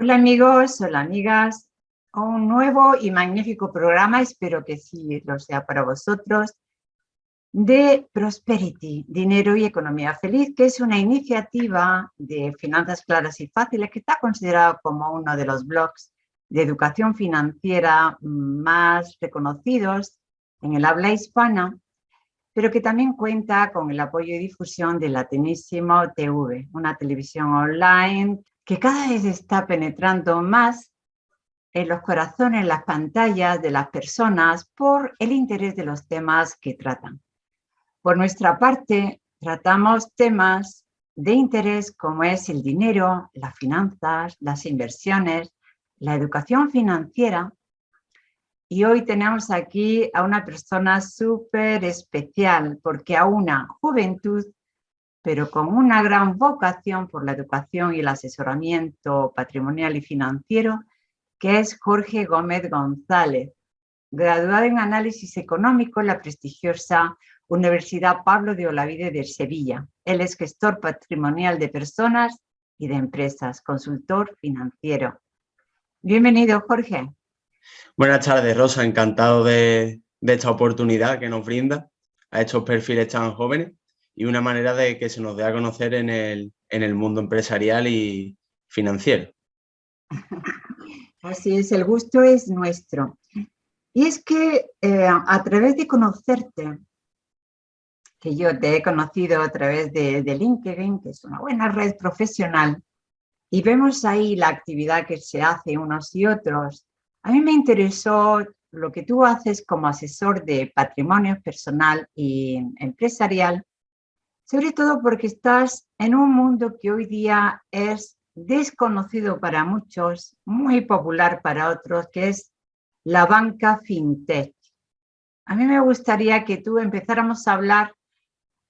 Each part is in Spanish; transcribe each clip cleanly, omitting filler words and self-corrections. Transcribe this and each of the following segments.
Hola amigos, hola amigas, un nuevo y magnífico programa, espero que sí lo sea para vosotros, de Prosperity, Dinero y Economía Feliz, que es una iniciativa de finanzas claras y fáciles que está considerado como uno de los blogs de educación financiera más reconocidos en el habla hispana, pero que también cuenta con el apoyo y difusión de Latinísimo TV, una televisión online que cada vez está penetrando más en los corazones, en las pantallas de las personas por el interés de los temas que tratan. Por nuestra parte, tratamos temas de interés como es el dinero, las finanzas, las inversiones, la educación financiera. Y hoy tenemos aquí a una persona súper especial porque a una juventud, pero con una gran vocación por la educación y el asesoramiento patrimonial y financiero, que es Jorge Gómez González, graduado en Análisis Económico en la prestigiosa Universidad Pablo de Olavide de Sevilla. Él es gestor patrimonial de personas y de empresas, consultor financiero. Bienvenido, Jorge. Buenas tardes, Rosa. Encantado de esta oportunidad que nos brinda a estos perfiles tan jóvenes y una manera de que se nos dé a conocer en el mundo empresarial y financiero. Así es, el gusto es nuestro. Y es que a través de conocerte, que yo te he conocido a través de LinkedIn, que es una buena red profesional, y vemos ahí la actividad que se hace unos y otros, a mí me interesó lo que tú haces como asesor de patrimonio personal y empresarial, sobre todo porque estás en un mundo que hoy día es desconocido para muchos, muy popular para otros, que es la banca fintech. A mí me gustaría que tú empezáramos a hablar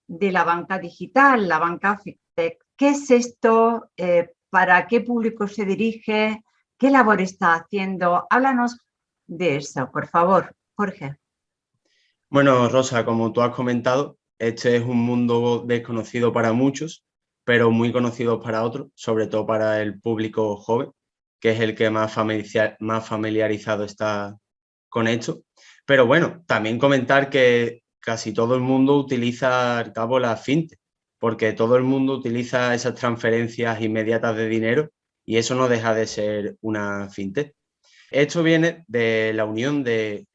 de la banca digital, la banca fintech. ¿Qué es esto? ¿Para qué público se dirige? ¿Qué labor está haciendo? Háblanos de eso, por favor, Jorge. Bueno, Rosa, como tú has comentado, este es un mundo desconocido para muchos, pero muy conocido para otros, sobre todo para el público joven, que es el que más familiarizado está con esto. Pero bueno, también comentar que casi todo el mundo utiliza al cabo la fintech, porque todo el mundo utiliza esas transferencias inmediatas de dinero y eso no deja de ser una fintech. Esto viene de la unión de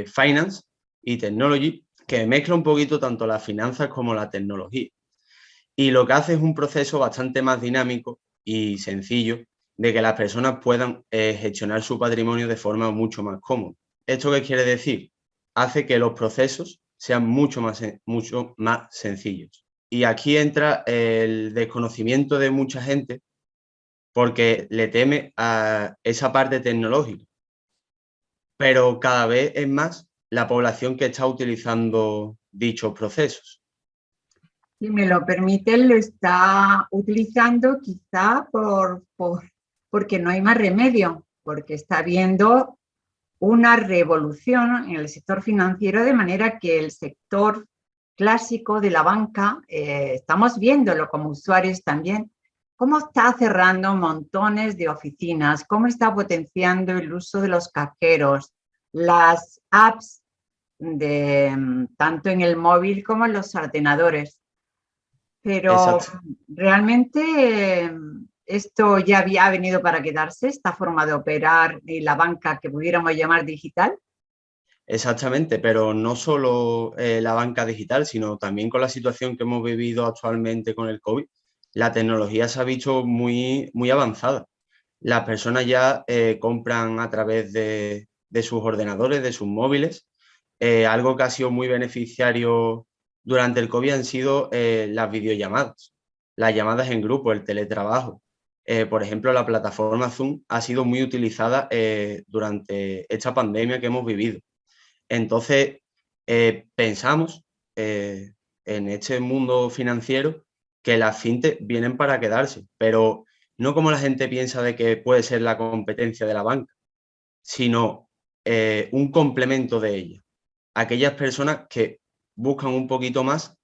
finance y technology, que mezcla un poquito tanto las finanzas como la tecnología. Y lo que hace es un proceso bastante más dinámico y sencillo de que las personas puedan gestionar su patrimonio de forma mucho más cómoda. ¿Esto qué quiere decir? Hace que los procesos sean mucho más sencillos. Y aquí entra el desconocimiento de mucha gente porque le teme a esa parte tecnológica. Pero cada vez es más la población que está utilizando dichos procesos. Si me lo permite, lo está utilizando quizá porque no hay más remedio, porque está habiendo una revolución en el sector financiero, de manera que el sector clásico de la banca, estamos viéndolo como usuarios también, cómo está cerrando montones de oficinas, cómo está potenciando el uso de los cajeros, las apps tanto en el móvil como en los ordenadores. Pero Exacto. realmente esto ya ha venido para quedarse, esta forma de operar y la banca que pudiéramos llamar digital. Exactamente, pero no solo la banca digital, sino también con la situación que hemos vivido actualmente con el COVID, la tecnología se ha visto muy avanzada. Las personas ya compran a través de sus ordenadores, de sus móviles. Algo que ha sido muy beneficiario durante el COVID han sido las videollamadas, las llamadas en grupo, el teletrabajo. Por ejemplo, la plataforma Zoom ha sido muy utilizada durante esta pandemia que hemos vivido. Entonces, pensamos en este mundo financiero que las fintech vienen para quedarse, pero no como la gente piensa de que puede ser la competencia de la banca, sino un complemento de ella. Aquellas personas que buscan un poquito más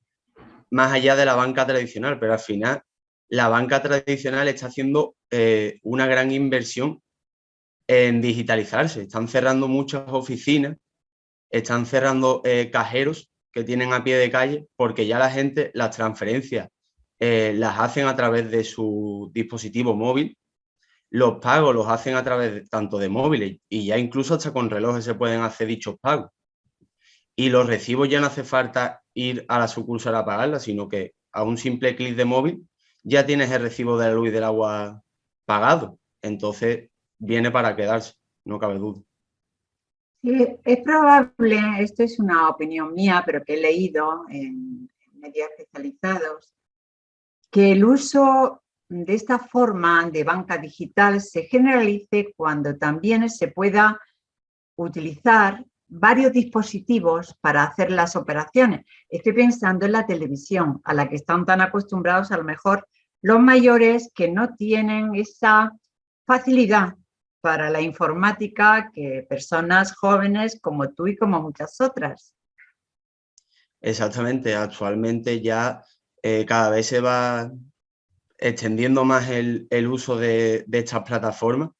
allá de la banca tradicional, pero al final la banca tradicional está haciendo una gran inversión en digitalizarse. Están cerrando muchas oficinas, están cerrando cajeros que tienen a pie de calle, porque ya la gente las transferencias las hacen a través de su dispositivo móvil, los pagos los hacen a través tanto de móviles y ya incluso hasta con relojes se pueden hacer dichos pagos. Y los recibos ya no hace falta ir a la sucursal a pagarla, sino que a un simple clic de móvil ya tienes el recibo de la luz y del agua pagado. Entonces viene para quedarse, no cabe duda. Sí, es probable, esto es una opinión mía, pero que he leído en medios especializados, que el uso de esta forma de banca digital se generalice cuando también se pueda utilizar varios dispositivos para hacer las operaciones. Estoy pensando en la televisión, a la que están tan acostumbrados a lo mejor los mayores que no tienen esa facilidad para la informática que personas jóvenes como tú y como muchas otras. Exactamente, actualmente ya cada vez se va extendiendo más el uso de estas plataformas.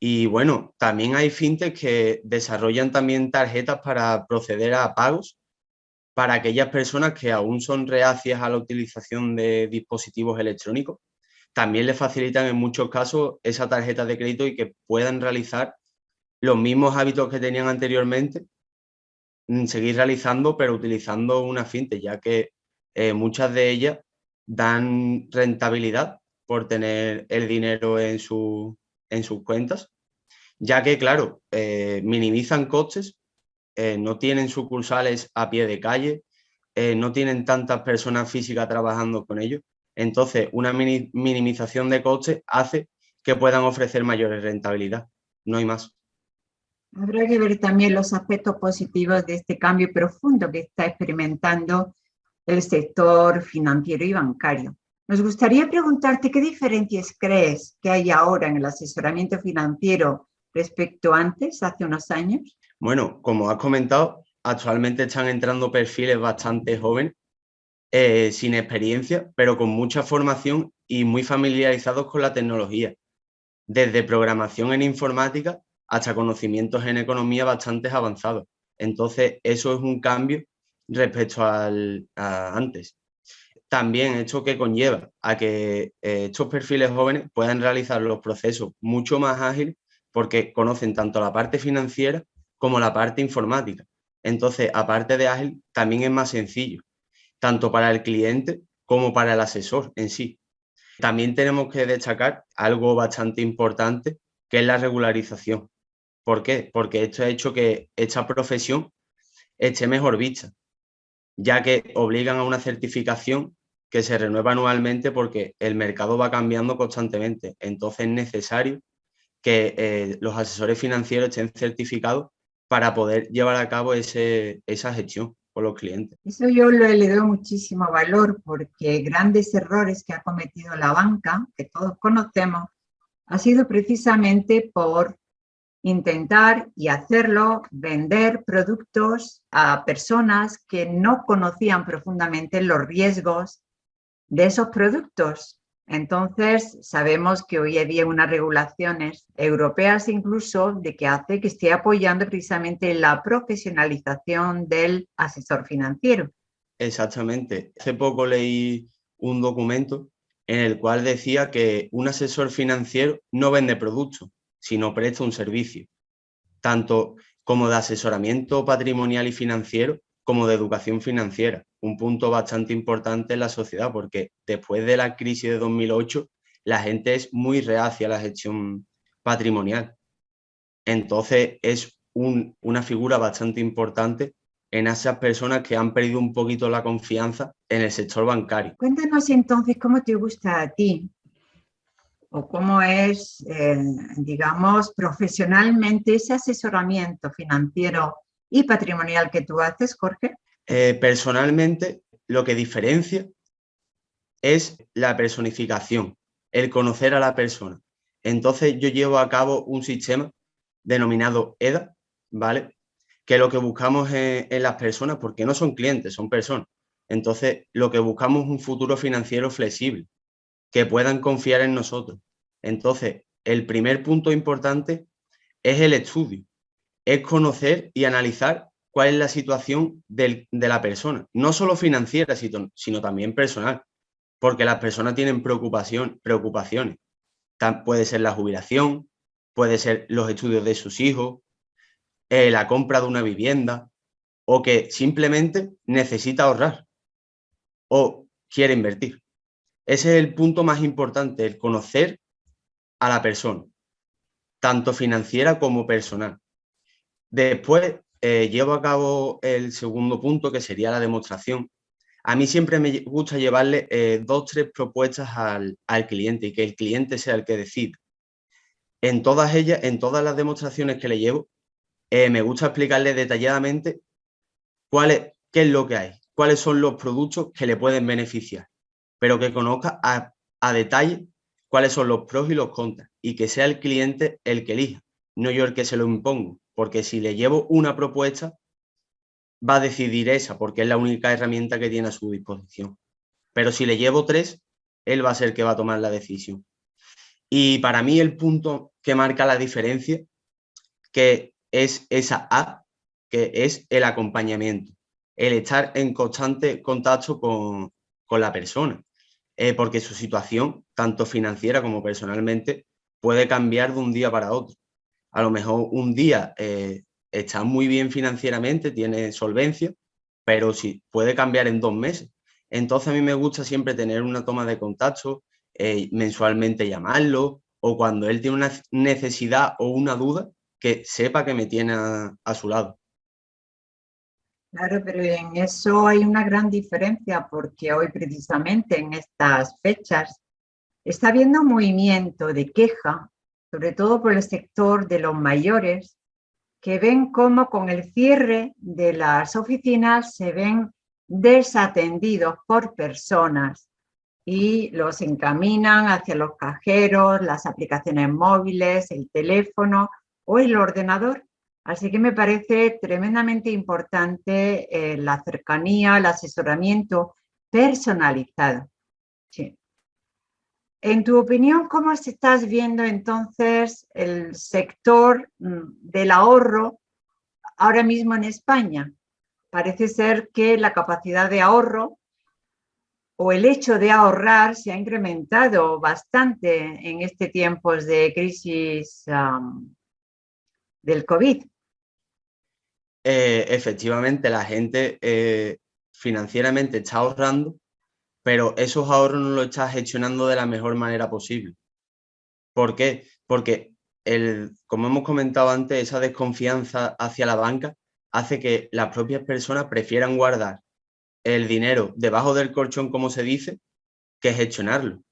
Y bueno, también hay fintechs que desarrollan también tarjetas para proceder a pagos para aquellas personas que aún son reacias a la utilización de dispositivos electrónicos. También les facilitan en muchos casos esa tarjeta de crédito y que puedan realizar los mismos hábitos que tenían anteriormente, seguir realizando, pero utilizando una fintech, ya que muchas de ellas dan rentabilidad por tener el dinero en sus cuentas, ya que, claro, minimizan costes, no tienen sucursales a pie de calle, no tienen tantas personas físicas trabajando con ellos. Entonces, una minimización de costes hace que puedan ofrecer mayores rentabilidad. No hay más. Habrá que ver también los aspectos positivos de este cambio profundo que está experimentando el sector financiero y bancario. Nos gustaría preguntarte qué diferencias crees que hay ahora en el asesoramiento financiero respecto a antes, hace unos años. Bueno, como has comentado, actualmente están entrando perfiles bastante jóvenes, sin experiencia, pero con mucha formación y muy familiarizados con la tecnología, desde programación en informática hasta conocimientos en economía bastante avanzados. Entonces, eso es un cambio respecto a antes. También esto que conlleva a que estos perfiles jóvenes puedan realizar los procesos mucho más ágiles porque conocen tanto la parte financiera como la parte informática. Entonces, aparte de ágil, también es más sencillo, tanto para el cliente como para el asesor en sí. También tenemos que destacar algo bastante importante, que es la regularización. ¿Por qué? Porque esto ha hecho que esta profesión esté mejor vista, ya que obligan a una certificación que se renueva anualmente porque el mercado va cambiando constantemente. Entonces es necesario que los asesores financieros estén certificados para poder llevar a cabo esa gestión con los clientes. Eso yo le doy muchísimo valor porque grandes errores que ha cometido la banca, que todos conocemos, ha sido precisamente por intentar y hacerlo, vender productos a personas que no conocían profundamente los riesgos de esos productos. Entonces, sabemos que hoy había unas regulaciones europeas incluso de que hace que esté apoyando precisamente la profesionalización del asesor financiero. Exactamente. Hace poco leí un documento en el cual decía que un asesor financiero no vende productos, sino presta un servicio, tanto como de asesoramiento patrimonial y financiero, como de educación financiera. Un punto bastante importante en la sociedad, porque después de la crisis de 2008, la gente es muy reacia a la gestión patrimonial. Entonces, es una figura bastante importante en esas personas que han perdido un poquito la confianza en el sector bancario. Cuéntanos entonces cómo te gusta a ti o cómo es, digamos, profesionalmente ese asesoramiento financiero y patrimonial que tú haces, Jorge. Personalmente, lo que diferencia es la personificación, el conocer a la persona. Entonces, yo llevo a cabo un sistema denominado EDA, ¿vale? Que lo que buscamos en las personas, porque no son clientes, son personas. Entonces, lo que buscamos es un futuro financiero flexible, que puedan confiar en nosotros. Entonces, el primer punto importante es el estudio, es conocer y analizar cuál es la situación de la persona, no solo financiera, sino también personal, porque las personas tienen preocupaciones. Puede ser la jubilación, puede ser los estudios de sus hijos, la compra de una vivienda, o que simplemente necesita ahorrar o quiere invertir. Ese es el punto más importante, el conocer a la persona, tanto financiera como personal. Después llevo a cabo el segundo punto, que sería la demostración. A mí siempre me gusta llevarle 2 o 3 propuestas al cliente y que el cliente sea el que decida. En todas ellas, en todas las demostraciones que le llevo, me gusta explicarle detalladamente qué es lo que hay, cuáles son los productos que le pueden beneficiar, pero que conozca a detalle cuáles son los pros y los contras y que sea el cliente el que elija, no yo el que se lo impongo, porque si le llevo una propuesta va a decidir esa porque es la única herramienta que tiene a su disposición. Pero si le llevo 3, él va a ser el que va a tomar la decisión. Y para mí el punto que marca la diferencia, que es esa A, que es el acompañamiento, el estar en constante contacto con la persona, porque su situación, tanto financiera como personalmente, puede cambiar de un día para otro. A lo mejor un día está muy bien financieramente, tiene solvencia, pero sí puede cambiar en 2 meses. Entonces a mí me gusta siempre tener una toma de contacto, mensualmente llamarlo, o cuando él tiene una necesidad o una duda, que sepa que me tiene a su lado. Claro, pero en eso hay una gran diferencia porque hoy precisamente en estas fechas está habiendo un movimiento de queja, sobre todo por el sector de los mayores, que ven cómo con el cierre de las oficinas se ven desatendidos por personas y los encaminan hacia los cajeros, las aplicaciones móviles, el teléfono o el ordenador. Así que me parece tremendamente importante la cercanía, el asesoramiento personalizado. Sí. En tu opinión, ¿cómo se estás viendo entonces el sector del ahorro ahora mismo en España? Parece ser que la capacidad de ahorro o el hecho de ahorrar se ha incrementado bastante en este tiempo de crisis del COVID. Efectivamente, la gente financieramente está ahorrando, pero esos ahorros no los está gestionando de la mejor manera posible. ¿Por qué? Porque, como hemos comentado antes, esa desconfianza hacia la banca hace que las propias personas prefieran guardar el dinero debajo del colchón, como se dice, que gestionarlo.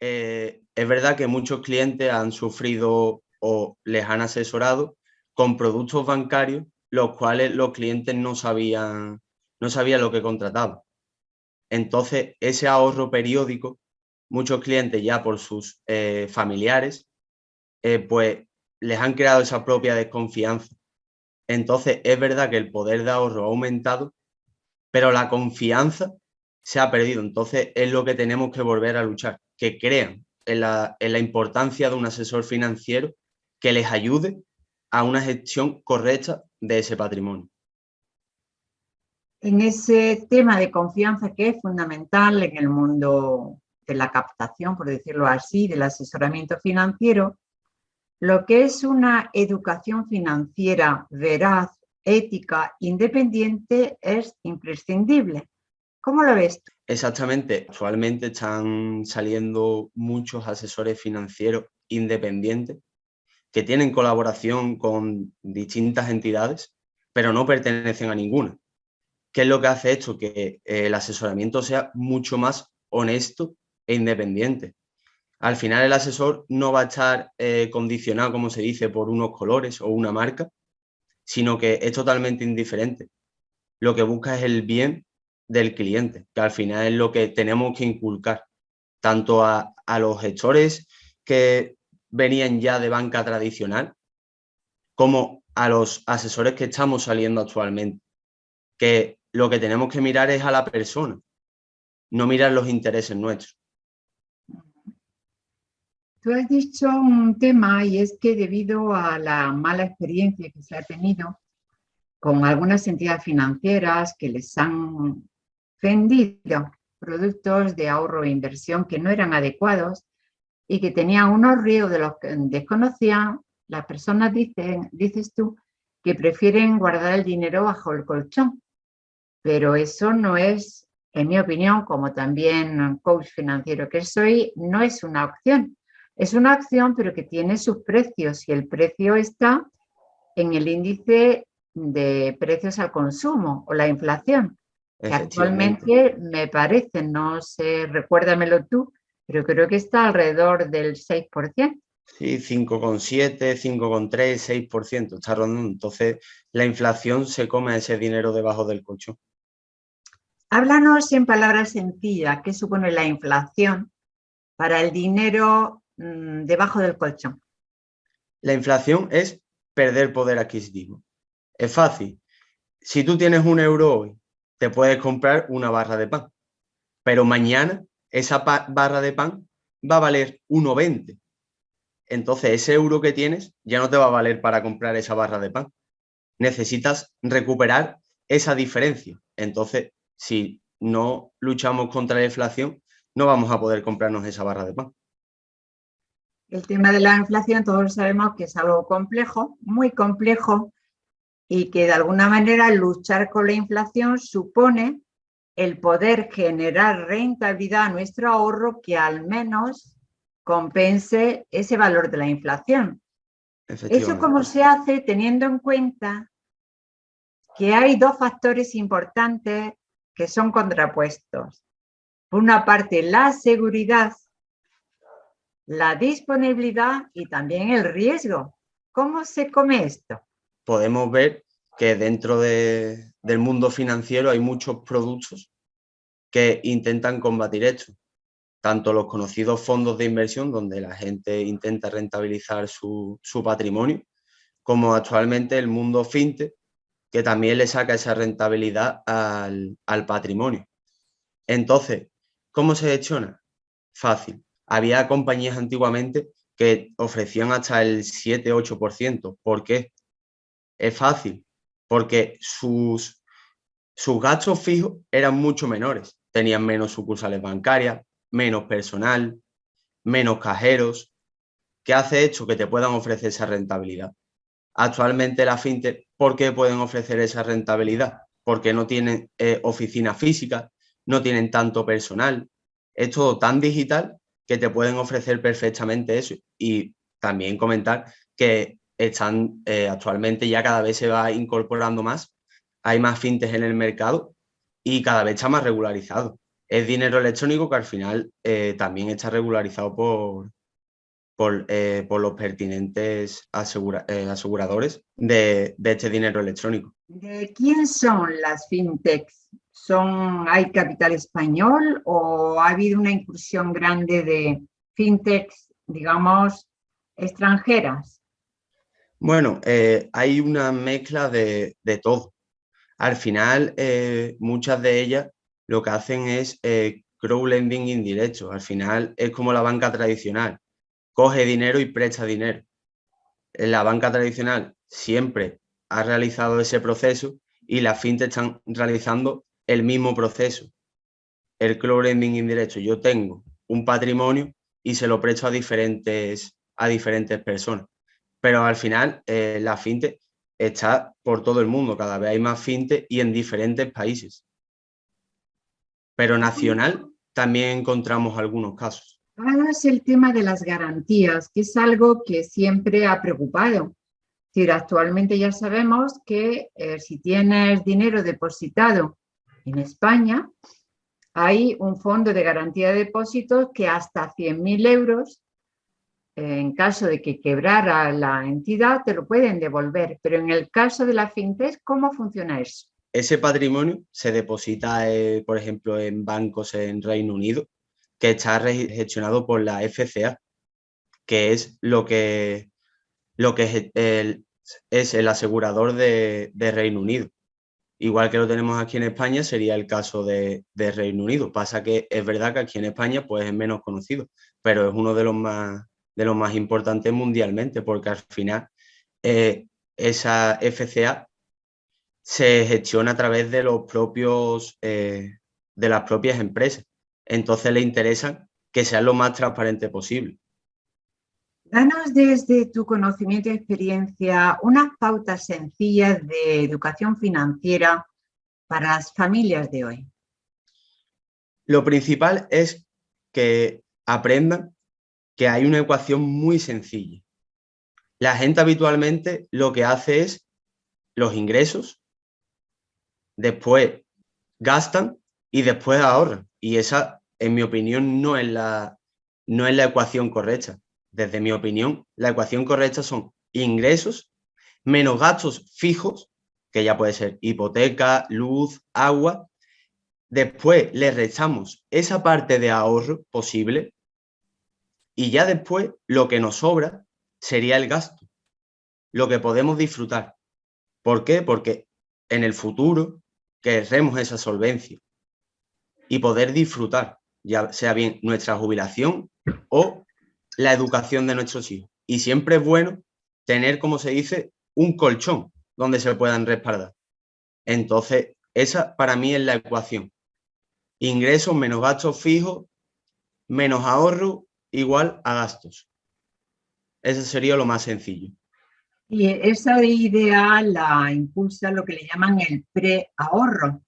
Es verdad que muchos clientes han sufrido o les han asesorado con productos bancarios, los cuales los clientes no sabían lo que contrataban. Entonces, ese ahorro periódico, muchos clientes ya por sus familiares, pues les han creado esa propia desconfianza. Entonces, es verdad que el poder de ahorro ha aumentado, pero la confianza se ha perdido. Entonces, es lo que tenemos que volver a luchar, que crean en la importancia de un asesor financiero que les ayude a una gestión correcta de ese patrimonio. En ese tema de confianza que es fundamental en el mundo de la captación, por decirlo así, del asesoramiento financiero, lo que es una educación financiera veraz, ética, independiente, es imprescindible. ¿Cómo lo ves tú? Exactamente. Actualmente están saliendo muchos asesores financieros independientes que tienen colaboración con distintas entidades, pero no pertenecen a ninguna. ¿Qué es lo que hace esto? Que el asesoramiento sea mucho más honesto e independiente. Al final el asesor no va a estar condicionado, como se dice, por unos colores o una marca, sino que es totalmente indiferente. Lo que busca es el bien del cliente, que al final es lo que tenemos que inculcar, tanto a los gestores que venían ya de banca tradicional, como a los asesores que estamos saliendo actualmente, que lo que tenemos que mirar es a la persona, no mirar los intereses nuestros. Tú has dicho un tema y es que debido a la mala experiencia que se ha tenido con algunas entidades financieras que les han vendido productos de ahorro e inversión que no eran adecuados y que tenían unos riesgos de los que desconocían, las personas dices tú, que prefieren guardar el dinero bajo el colchón. Pero eso no es, en mi opinión, como también coach financiero que soy, no es una opción. Es una opción, pero que tiene sus precios y el precio está en el índice de precios al consumo o la inflación, que Efectivamente. actualmente me parece, no sé, recuérdamelo tú, pero creo que está alrededor del 6%. Sí, 5,7, 5,3, 6%, está rondando. Entonces, la inflación se come ese dinero debajo del colchón. Háblanos en palabras sencillas, ¿qué supone la inflación para el dinero debajo del colchón? La inflación es perder poder adquisitivo. Es fácil. Si tú tienes 1 euro hoy, te puedes comprar una barra de pan, pero mañana esa barra de pan va a valer 1,20. Entonces, ese euro que tienes ya no te va a valer para comprar esa barra de pan. Necesitas recuperar esa diferencia. Entonces, si no luchamos contra la inflación, no vamos a poder comprarnos esa barra de pan. El tema de la inflación todos sabemos que es algo complejo, muy complejo, y que de alguna manera luchar con la inflación supone el poder generar rentabilidad a nuestro ahorro que al menos compense ese valor de la inflación. ¿Eso Efectivamente. cómo se hace teniendo en cuenta que hay dos factores importantes que son contrapuestos? Por una parte, la seguridad, la disponibilidad y también el riesgo. ¿Cómo se come esto? Podemos ver que dentro del mundo financiero hay muchos productos que intentan combatir esto. Tanto los conocidos fondos de inversión, donde la gente intenta rentabilizar su patrimonio, como actualmente el mundo fintech, que también le saca esa rentabilidad al patrimonio. Entonces, ¿cómo se gestiona? Fácil. Había compañías antiguamente que ofrecían hasta el 7-8%. ¿Por qué? Es fácil, porque sus gastos fijos eran mucho menores. Tenían menos sucursales bancarias, menos personal, menos cajeros. ¿Qué hace esto? Que te puedan ofrecer esa rentabilidad. Actualmente la fintech, ¿por qué pueden ofrecer esa rentabilidad? Porque no tienen oficinas físicas, no tienen tanto personal. Es todo tan digital que te pueden ofrecer perfectamente eso. Y también comentar que están actualmente ya cada vez se va incorporando más. Hay más fintechs en el mercado y cada vez está más regularizado. Es dinero electrónico que al final también está regularizado por los pertinentes aseguradores de este dinero electrónico. ¿De quién son las fintechs? ¿Hay capital español o ha habido una incursión grande de fintechs, digamos, extranjeras? Bueno, hay una mezcla de todo. Al final, muchas de ellas lo que hacen es crowdlending indirecto. Al final es como la banca tradicional. Coge dinero y presta dinero. La banca tradicional siempre ha realizado ese proceso y las fintech están realizando el mismo proceso. El crowdlending indirecto. Yo tengo un patrimonio y se lo presto a diferentes personas. Pero al final la fintech está por todo el mundo, cada vez hay más fintech y en diferentes países. Pero nacional también encontramos algunos casos. Ahora es el tema de las garantías, que es algo que siempre ha preocupado. Es decir, actualmente ya sabemos que si tienes dinero depositado en España, hay un fondo de garantía de depósitos que hasta 100.000 euros, en caso de que quebrara la entidad, te lo pueden devolver. Pero en el caso de la fintech, ¿cómo funciona eso? Ese patrimonio se deposita, por ejemplo, en bancos en Reino Unido, que está gestionado por la FCA, que es es el asegurador de Reino Unido. Igual que lo tenemos aquí en España, sería el caso de Reino Unido. Pasa que es verdad que aquí en España pues, es menos conocido, pero es uno de los más de los más importantes mundialmente, porque al final esa FCA se gestiona a través de los propios, de las propias empresas. Entonces le interesa que sea lo más transparente posible. Danos desde tu conocimiento y experiencia unas pautas sencillas de educación financiera para las familias de hoy. Lo principal es que aprendan que hay una ecuación muy sencilla. La gente habitualmente lo que hace es los ingresos, después gastan y después ahorran. Y esa, en mi opinión, no es la ecuación correcta. Desde mi opinión, la ecuación correcta son ingresos menos gastos fijos, que ya puede ser hipoteca, luz, agua. Después le restamos esa parte de ahorro posible y ya después lo que nos sobra sería el gasto, lo que podemos disfrutar. ¿Por qué? Porque en el futuro queremos esa solvencia y poder disfrutar, ya sea bien nuestra jubilación o la educación de nuestros hijos. Y siempre es bueno tener, como se dice, un colchón donde se puedan respaldar. Entonces, esa para mí es la ecuación. Ingresos menos gastos fijos, menos ahorro, igual a gastos. Ese sería lo más sencillo. Y esa idea la impulsa lo que le llaman el preahorro.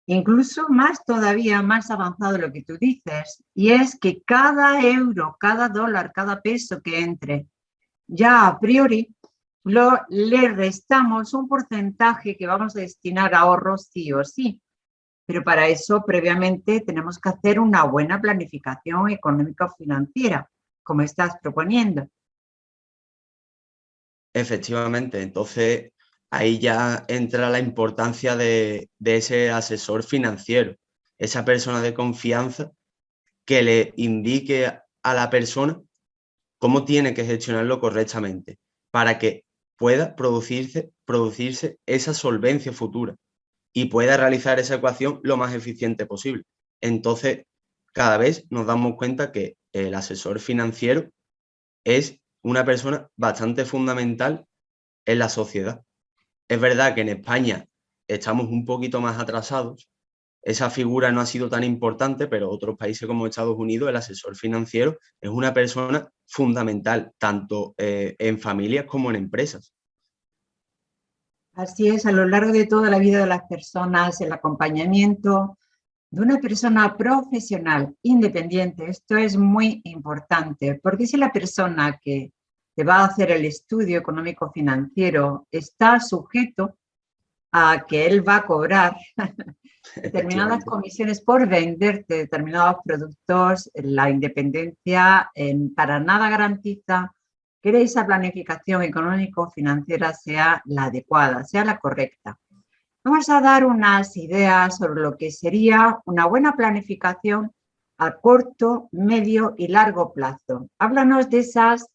Incluso más todavía, más avanzado de lo que tú dices, y es que cada euro, cada dólar, cada peso que entre, ya a priori le restamos un porcentaje que vamos a destinar a ahorros sí o sí. Pero para eso, previamente, tenemos que hacer una buena planificación económico-financiera, como estás proponiendo. Efectivamente, entonces ahí ya entra la importancia de ese asesor financiero, esa persona de confianza que le indique a la persona cómo tiene que gestionarlo correctamente para que pueda producirse esa solvencia futura y pueda realizar esa ecuación lo más eficiente posible. Entonces, cada vez nos damos cuenta que el asesor financiero es una persona bastante fundamental en la sociedad. Es verdad que en España estamos un poquito más atrasados, esa figura no ha sido tan importante, pero otros países como Estados Unidos, el asesor financiero es una persona fundamental, tanto en familias como en empresas. Así es, a lo largo de toda la vida de las personas, el acompañamiento de una persona profesional independiente, esto es muy importante, porque si la persona que te va a hacer el estudio económico-financiero está sujeto a que él va a cobrar determinadas comisiones por venderte determinados productos, la independencia para nada garantiza que esa planificación económico-financiera sea la adecuada, sea la correcta. Vamos a dar unas ideas sobre lo que sería una buena planificación a corto, medio y largo plazo. Háblanos de esas,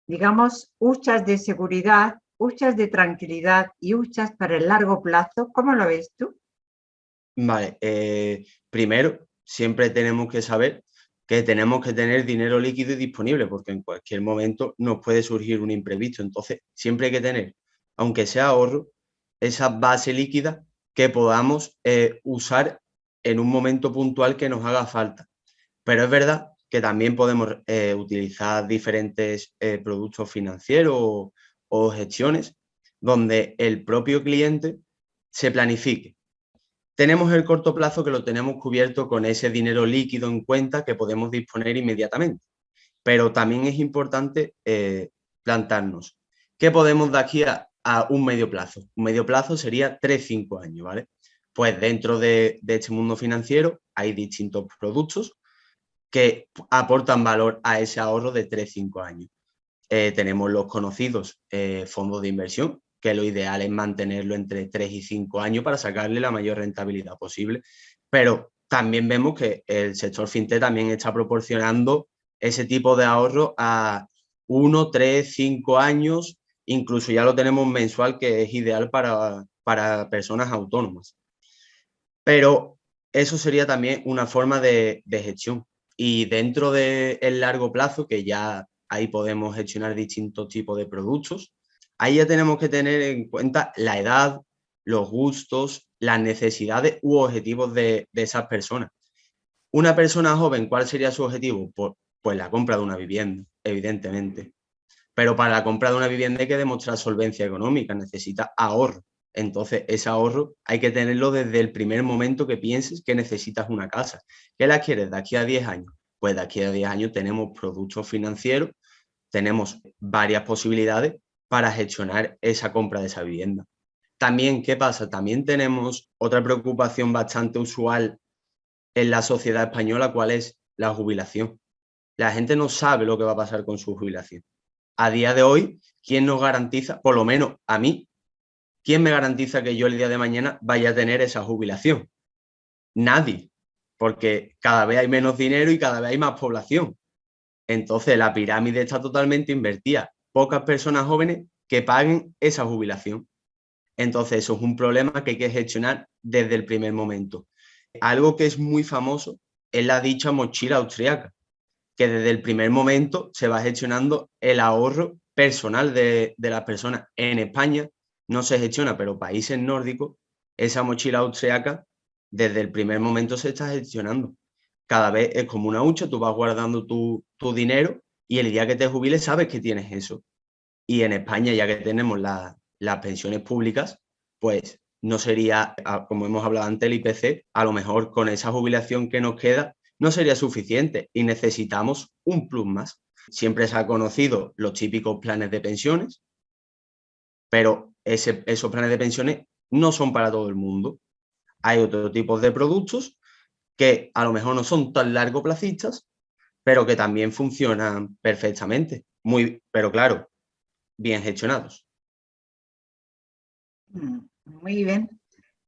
digamos, huchas de seguridad, huchas de tranquilidad y huchas para el largo plazo. ¿Cómo lo ves tú? Vale, primero, siempre tenemos que saber que tenemos que tener dinero líquido y disponible, porque en cualquier momento nos puede surgir un imprevisto. Entonces, siempre hay que tener, aunque sea ahorro, esa base líquida que podamos usar en un momento puntual que nos haga falta. Pero es verdad que también podemos utilizar diferentes productos financieros o gestiones donde el propio cliente se planifique. Tenemos el corto plazo que lo tenemos cubierto con ese dinero líquido en cuenta que podemos disponer inmediatamente. Pero también es importante plantarnos qué podemos de aquí a un medio plazo. Un medio plazo sería 3-5 años, ¿vale? Pues dentro de este mundo financiero hay distintos productos que aportan valor a ese ahorro de 3-5 años. Tenemos los conocidos fondos de inversión, que lo ideal es mantenerlo entre 3 y 5 años para sacarle la mayor rentabilidad posible. Pero también vemos que el sector fintech también está proporcionando ese tipo de ahorro a 1, 3, 5 años, incluso ya lo tenemos mensual, que es ideal para personas autónomas. Pero eso sería también una forma de gestión. Y dentro del largo plazo, que ya ahí podemos gestionar distintos tipos de productos. Ahí ya tenemos que tener en cuenta la edad, los gustos, las necesidades u objetivos de esas personas. Una persona joven, ¿cuál sería su objetivo? Pues la compra de una vivienda, evidentemente. Pero para la compra de una vivienda hay que demostrar solvencia económica, necesita ahorro. Entonces, ese ahorro hay que tenerlo desde el primer momento que pienses que necesitas una casa. ¿Qué la quieres de aquí a 10 años? Pues de aquí a 10 años tenemos productos financieros, tenemos varias posibilidades para gestionar esa compra de esa vivienda. También, ¿qué pasa? También tenemos otra preocupación bastante usual en la sociedad española, ¿cuál es? La jubilación. La gente no sabe lo que va a pasar con su jubilación. A día de hoy, ¿quién nos garantiza, por lo menos a mí, quién me garantiza que yo el día de mañana vaya a tener esa jubilación? Nadie, porque cada vez hay menos dinero y cada vez hay más población. Entonces, la pirámide está totalmente invertida. Pocas personas jóvenes que paguen esa jubilación. Entonces, eso es un problema que hay que gestionar desde el primer momento. Algo que es muy famoso es la dicha mochila austríaca, que desde el primer momento se va gestionando el ahorro personal de las personas. En España no se gestiona, pero países nórdicos, esa mochila austríaca desde el primer momento se está gestionando. Cada vez es como una hucha, tú vas guardando tu dinero y el día que te jubiles sabes que tienes eso. Y en España, ya que tenemos las pensiones públicas, pues no sería, como hemos hablado antes, el IPC, a lo mejor con esa jubilación que nos queda no sería suficiente y necesitamos un plus más. Siempre se ha conocido los típicos planes de pensiones, pero esos planes de pensiones no son para todo el mundo. Hay otro tipo de productos que a lo mejor no son tan largoplacistas, pero que también funcionan perfectamente. Pero claro, bien gestionados. Muy bien.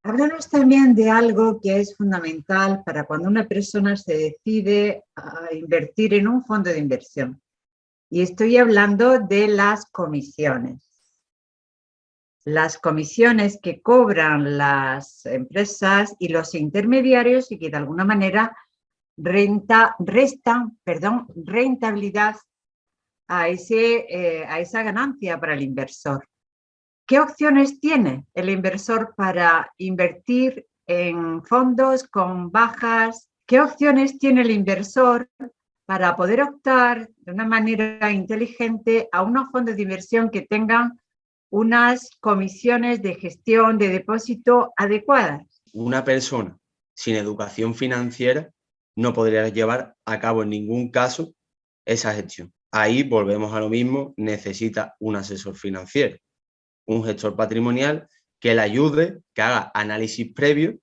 Háblanos también de algo que es fundamental para cuando una persona se decide a invertir en un fondo de inversión. Y estoy hablando de las comisiones. Las comisiones que cobran las empresas y los intermediarios y que de alguna manera restan rentabilidad a esa ganancia para el inversor. ¿Qué opciones tiene el inversor para invertir en fondos con bajas? ¿Qué opciones tiene el inversor para poder optar de una manera inteligente a unos fondos de inversión que tengan unas comisiones de gestión de depósito adecuadas? Una persona sin educación financiera no podría llevar a cabo en ningún caso esa gestión. Ahí volvemos a lo mismo, necesita un asesor financiero, un gestor patrimonial que le ayude, que haga análisis previo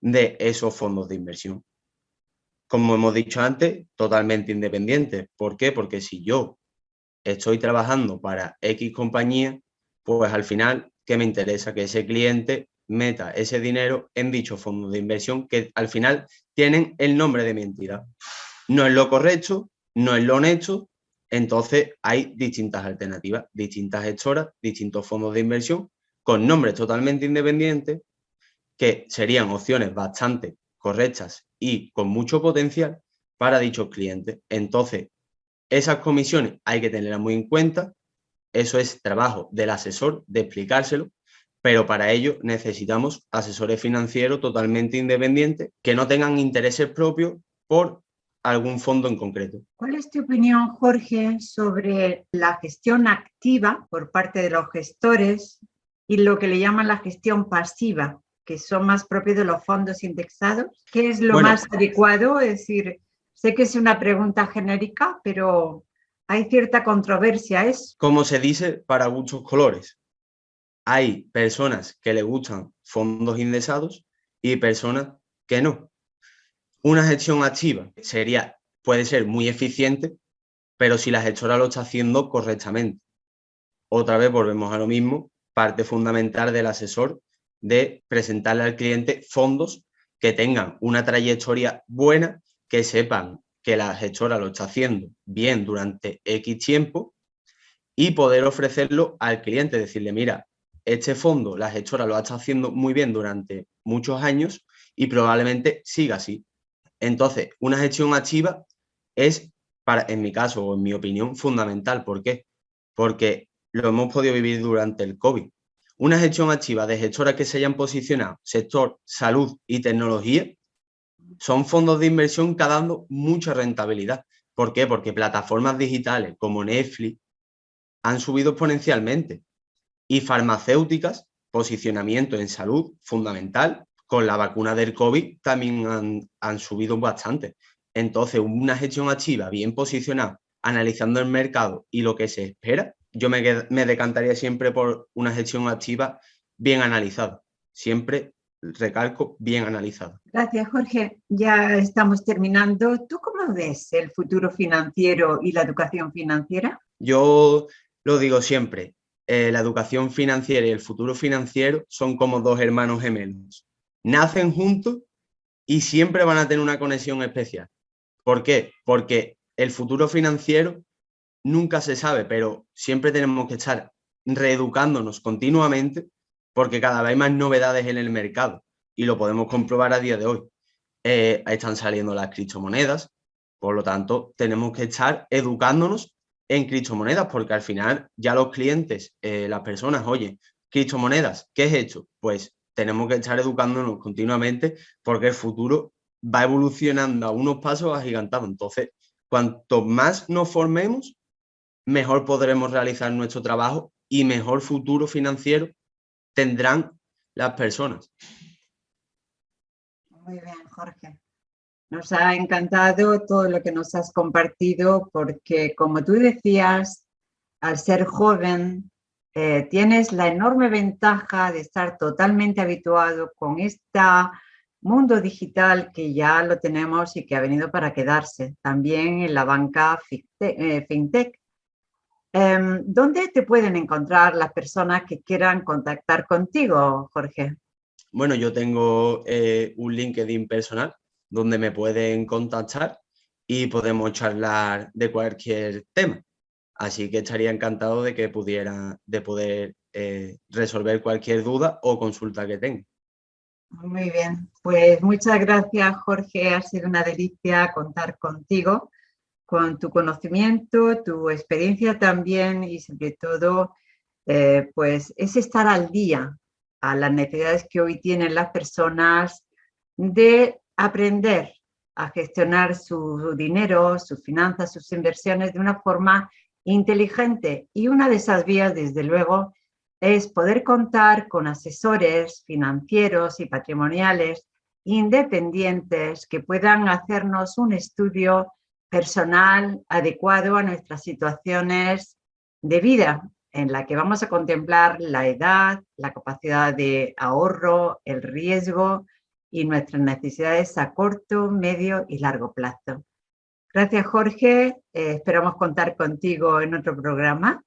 de esos fondos de inversión. Como hemos dicho antes, totalmente independiente. ¿Por qué? Porque si yo estoy trabajando para X compañía, pues al final, ¿qué me interesa? Que ese cliente meta ese dinero en dicho fondo de inversión que al final tienen el nombre de mi entidad. No es lo correcto, no es lo honesto, entonces hay distintas alternativas, distintas gestoras, distintos fondos de inversión con nombres totalmente independientes que serían opciones bastante correctas y con mucho potencial para dichos clientes. Entonces, esas comisiones hay que tenerlas muy en cuenta, eso es trabajo del asesor, de explicárselo, pero para ello necesitamos asesores financieros totalmente independientes que no tengan intereses propios por algún fondo en concreto. ¿Cuál es tu opinión, Jorge, sobre la gestión activa por parte de los gestores y lo que le llaman la gestión pasiva, que son más propios de los fondos indexados? ¿Qué es lo más adecuado? Es decir, sé que es una pregunta genérica, pero hay cierta controversia. Como se dice, para gustos colores. Hay personas que le gustan fondos indexados y personas que no. Una gestión activa puede ser muy eficiente, pero si la gestora lo está haciendo correctamente. Otra vez volvemos a lo mismo, parte fundamental del asesor de presentarle al cliente fondos que tengan una trayectoria buena, que sepan que la gestora lo está haciendo bien durante X tiempo y poder ofrecerlo al cliente, decirle, mira, este fondo la gestora lo está haciendo muy bien durante muchos años y probablemente siga así. Entonces, una gestión activa es en mi caso o en mi opinión, fundamental. ¿Por qué? Porque lo hemos podido vivir durante el COVID. Una gestión activa de gestoras que se hayan posicionado, sector salud y tecnología, son fondos de inversión que han dado mucha rentabilidad. ¿Por qué? Porque plataformas digitales como Netflix han subido exponencialmente y farmacéuticas, posicionamiento en salud fundamental, con la vacuna del COVID también han subido bastante. Entonces, una gestión activa bien posicionada, analizando el mercado y lo que se espera, yo me decantaría siempre por una gestión activa bien analizada. Siempre, recalco, bien analizada. Gracias, Jorge. Ya estamos terminando. ¿Tú cómo ves el futuro financiero y la educación financiera? Yo lo digo siempre, la educación financiera y el futuro financiero son como dos hermanos gemelos. Nacen juntos y siempre van a tener una conexión especial. ¿Por qué? Porque el futuro financiero nunca se sabe, pero siempre tenemos que estar reeducándonos continuamente porque cada vez hay más novedades en el mercado y lo podemos comprobar a día de hoy. Están saliendo las criptomonedas, por lo tanto, tenemos que estar educándonos en criptomonedas porque al final ya los clientes, las personas, oye, criptomonedas, ¿qué es esto? Pues tenemos que estar educándonos continuamente porque el futuro va evolucionando a unos pasos agigantados. Entonces, cuanto más nos formemos, mejor podremos realizar nuestro trabajo y mejor futuro financiero tendrán las personas. Muy bien, Jorge. Nos ha encantado todo lo que nos has compartido porque, como tú decías, al ser joven, tienes la enorme ventaja de estar totalmente habituado con este mundo digital que ya lo tenemos y que ha venido para quedarse, también en la banca fintech. ¿Dónde te pueden encontrar las personas que quieran contactar contigo, Jorge? Bueno, yo tengo un LinkedIn personal donde me pueden contactar y podemos charlar de cualquier tema. Así que estaría encantado de poder resolver cualquier duda o consulta que tenga. Muy bien, pues muchas gracias, Jorge. Ha sido una delicia contar contigo, con tu conocimiento, tu experiencia también y sobre todo, pues es estar al día a las necesidades que hoy tienen las personas de aprender a gestionar su dinero, sus finanzas, sus inversiones de una forma inteligente. Y una de esas vías, desde luego, es poder contar con asesores financieros y patrimoniales independientes que puedan hacernos un estudio personal adecuado a nuestras situaciones de vida, en la que vamos a contemplar la edad, la capacidad de ahorro, el riesgo y nuestras necesidades a corto, medio y largo plazo. Gracias, Jorge. Esperamos contar contigo en otro programa.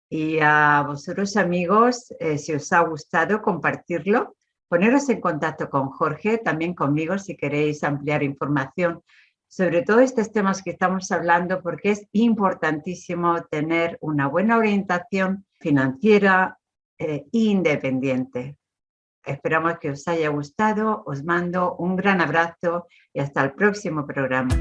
Y a vosotros, amigos, si os ha gustado, compartirlo. Poneros en contacto con Jorge, también conmigo, si queréis ampliar información sobre todos estos temas que estamos hablando, porque es importantísimo tener una buena orientación financiera independiente. Esperamos que os haya gustado, os mando un gran abrazo y hasta el próximo programa.